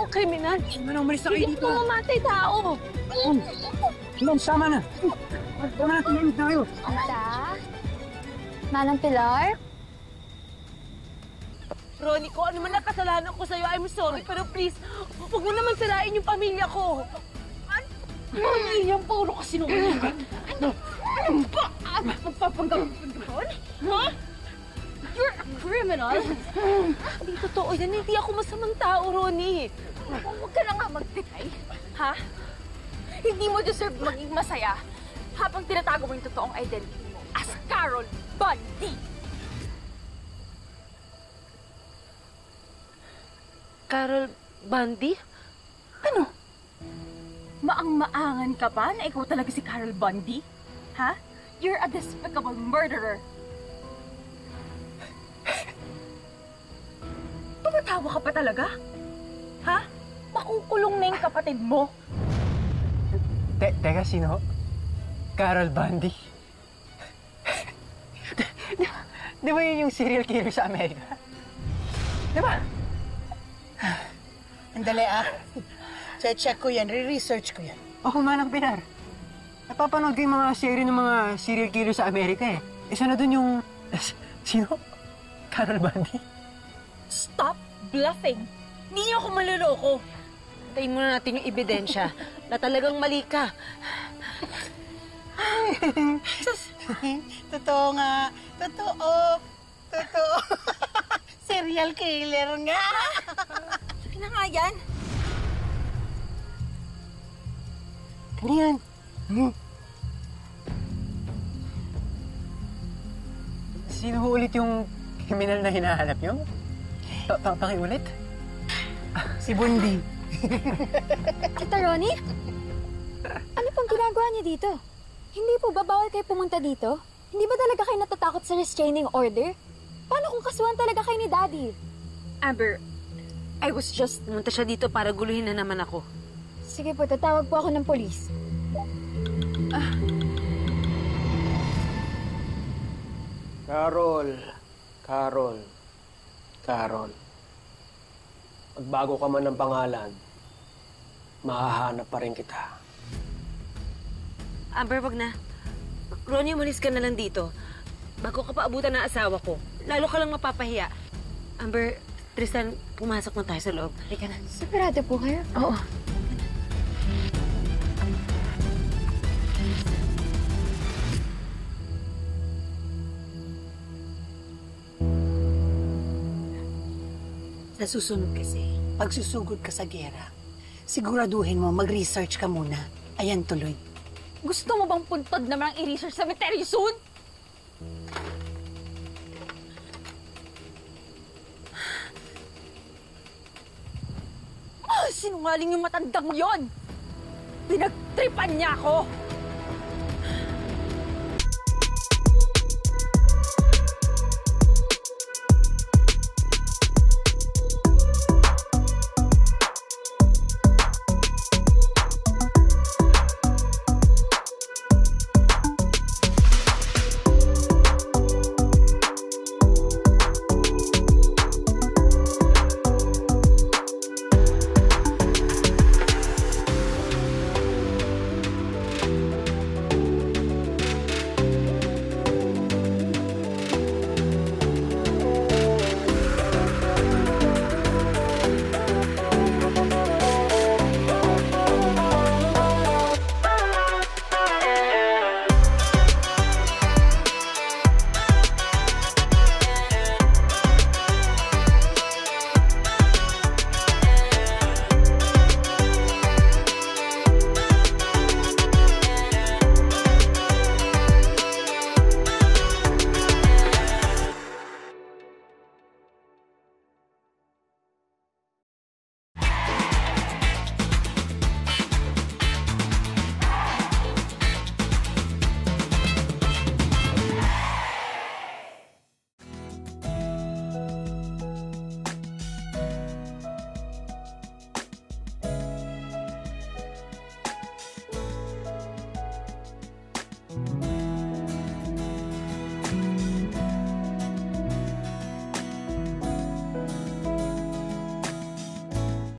mga kriminal. Ano, umalis na kayo Hindi dito. mo mamatay tao. Ma'am, sama na. Tama na, tumimik na kayo. Anta? Manang Pilar? Ronnie ko, ano man ang kasalanan ko sa'yo, I'm sorry. Pero please, huwag mo naman sirain yung pamilya ko. Pamilyang puro ka sinungalingan. Ano ba? Magpapanggapon? Ha? You're a criminal? Hindi totoo yan. Hindi ako masamang tao, Ronnie. Huwag ka na nga mag-deny. Ha? Hindi mo deserve maging masaya habang tinatago mo yung totoong identity mo as Carol Bundy. Carol Bundy? Ano? Maang-maangan ka pa na ikaw talaga si Carol Bundy? Ha? You're a despicable murderer. Tumatawa ka pa talaga? Ha? Makukulong na yung kapatid mo. Teka, sino? Carol Bundy? Di ba yun yung serial killer sa Amerika? Di ba? Andali check ko yan, re-research ko yan. Ako, Manang Pilar. Napapanood ko yung mga serie ng mga serial killer sa Amerika eh. Isa na dun yung... Sino? Carol Bundy? Stop bluffing! Hindi niyo ako maluloko. Tayin muna natin yung ebidensya na talagang mali ka. Totoo nga. Totoo. Serial killer nga. Sige na nga yan. Ano yan? Sino ho ulit yung kriminal na hinahanap niyo? Pakiulit? Si Bundy. Tita Ronnie? Ano pong ginagawa niyo dito? Hindi po ba bawal kayo pumunta dito? Hindi ba talaga kayo natatakot sa restraining order? Paano kung kasuhan talaga kayo ni Daddy? Amber, I was just... Pumunta siya dito para guluhin na naman ako. Sige po, tatawag po ako ng polis. Carol. Magbago ka man ng pangalan, mahahanap pa rin kita. Amber, wag na. Ronnie, umalis ka na lang dito. Bago ka pa abutan ng asawa ko, lalo ka lang mapapahiya. Amber, Tristan, pumasok na tayo sa loob. Halika na. Sigurado po kayo? Oo. Sa susunod kasi, pag susugod ka sa gera, siguraduhin mo mag-research ka muna. Ayan, tuloy. Gusto mo bang puntod naman ang i-research sa cemetery soon? Sinungaling yung matandang yon! Pinagtripan niya ako!